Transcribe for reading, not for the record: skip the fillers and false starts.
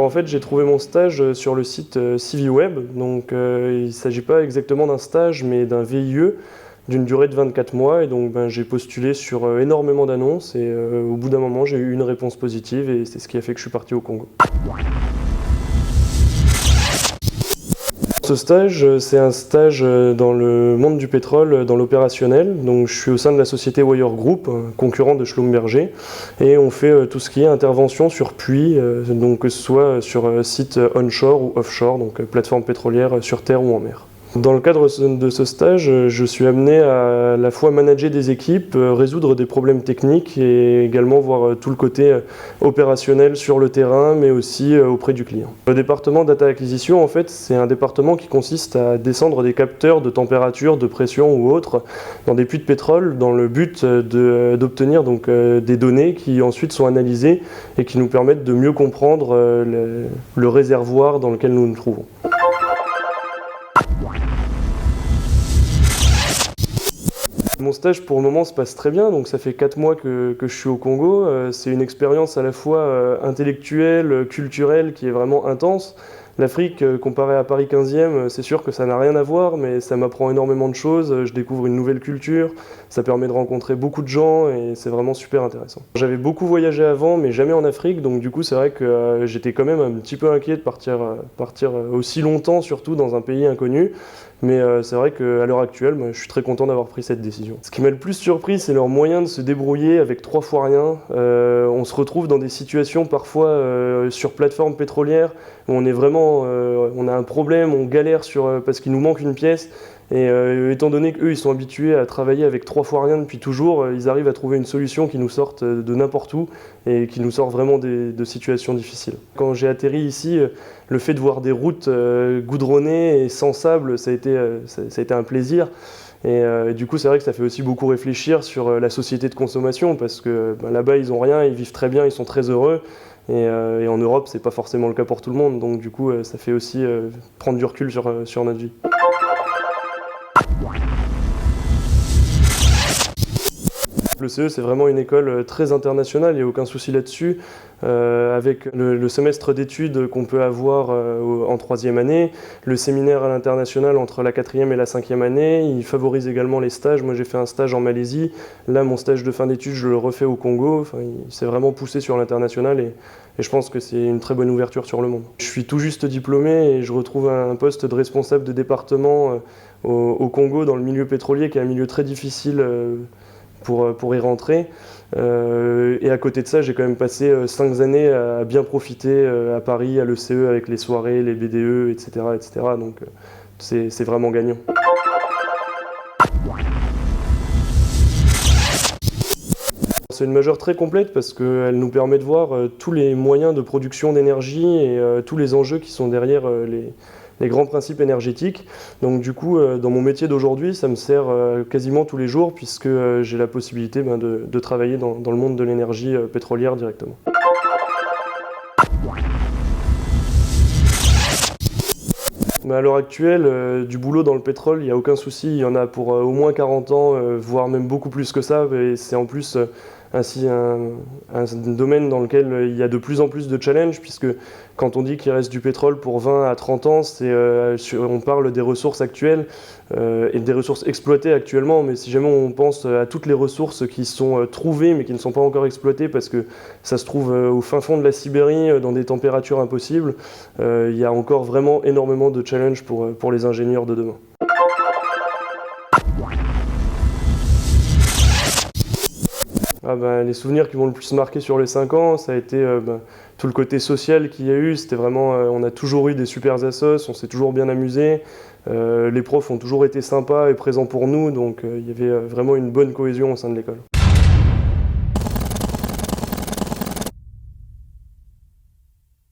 En fait, j'ai trouvé mon stage sur le site CiviWeb. Donc, il ne s'agit pas exactement d'un stage, mais d'un VIE d'une durée de 24 mois. Et donc, j'ai postulé sur énormément d'annonces et au bout d'un moment, j'ai eu une réponse positive et c'est ce qui a fait que je suis parti au Congo. Ce stage, c'est un stage dans le monde du pétrole, dans l'opérationnel. Donc, je suis au sein de la société Wire Group, concurrent de Schlumberger, et on fait tout ce qui est intervention sur puits, donc que ce soit sur site onshore ou offshore, donc plateforme pétrolière sur terre ou en mer. Dans le cadre de ce stage, je suis amené à la fois manager des équipes, résoudre des problèmes techniques et également voir tout le côté opérationnel sur le terrain, mais aussi auprès du client. Le département Data Acquisition, en fait, c'est un département qui consiste à descendre des capteurs de température, de pression ou autres dans des puits de pétrole dans le but d'obtenir donc des données qui ensuite sont analysées et qui nous permettent de mieux comprendre le réservoir dans lequel nous nous trouvons. Mon stage pour le moment se passe très bien, donc ça fait 4 mois que je suis au Congo. C'est une expérience à la fois intellectuelle, culturelle qui est vraiment intense. L'Afrique, comparée à Paris 15e, c'est sûr que ça n'a rien à voir, mais ça m'apprend énormément de choses. Je découvre une nouvelle culture, ça permet de rencontrer beaucoup de gens et c'est vraiment super intéressant. J'avais beaucoup voyagé avant, mais jamais en Afrique, donc du coup c'est vrai que j'étais quand même un petit peu inquiet de partir aussi longtemps, surtout dans un pays inconnu. Mais c'est vrai qu'à l'heure actuelle, je suis très content d'avoir pris cette décision. Ce qui m'a le plus surpris, c'est leur moyen de se débrouiller avec 3 fois rien. On se retrouve dans des situations parfois sur plateforme pétrolière où on est vraiment, on a un problème, on galère parce qu'il nous manque une pièce. Et étant donné qu'eux, ils sont habitués à travailler avec 3 fois rien depuis toujours, ils arrivent à trouver une solution qui nous sorte de n'importe où et qui nous sort vraiment de situations difficiles. Quand j'ai atterri ici, le fait de voir des routes goudronnées et sans sable, ça a été un plaisir. Et du coup, c'est vrai que ça fait aussi beaucoup réfléchir sur la société de consommation parce que là-bas, ils n'ont rien, ils vivent très bien, ils sont très heureux. Et en Europe, c'est pas forcément le cas pour tout le monde. Donc du coup, ça fait aussi prendre du recul sur notre vie. Le CE, c'est vraiment une école très internationale, il n'y a aucun souci là-dessus. Avec le semestre d'études qu'on peut avoir en 3e année, le séminaire à l'international entre la 4e et la 5e année, il favorise également les stages. Moi j'ai fait un stage en Malaisie, là mon stage de fin d'études je le refais au Congo. Enfin, il s'est vraiment poussé sur l'international et je pense que c'est une très bonne ouverture sur le monde. Je suis tout juste diplômé et je retrouve un poste de responsable de département au Congo dans le milieu pétrolier qui est un milieu très difficile pour y rentrer. Et à côté de ça, j'ai quand même passé 5 années à bien profiter à Paris, à l'ECE, avec les soirées, les BDE, etc. etc. Donc c'est vraiment gagnant. C'est une majeure très complète parce qu'elle nous permet de voir tous les moyens de production d'énergie et tous les enjeux qui sont derrière les grands principes énergétiques. Donc du coup, dans mon métier d'aujourd'hui, ça me sert quasiment tous les jours puisque j'ai la possibilité de travailler dans le monde de l'énergie pétrolière directement. À l'heure actuelle, du boulot dans le pétrole, il n'y a aucun souci, il y en a pour au moins 40 ans, voire même beaucoup plus que ça, et c'est en plus ainsi un domaine dans lequel il y a de plus en plus de challenges, puisque quand on dit qu'il reste du pétrole pour 20 à 30 ans, on parle des ressources actuelles et des ressources exploitées actuellement, mais si jamais on pense à toutes les ressources qui sont trouvées mais qui ne sont pas encore exploitées parce que ça se trouve au fin fond de la Sibérie, dans des températures impossibles, il y a encore vraiment énormément de challenges pour les ingénieurs de demain. Les souvenirs qui m'ont le plus marqué sur les 5 ans, ça a été tout le côté social qu'il y a eu. C'était vraiment, on a toujours eu des super assos, on s'est toujours bien amusé. Les profs ont toujours été sympas et présents pour nous, donc il y avait vraiment une bonne cohésion au sein de l'école.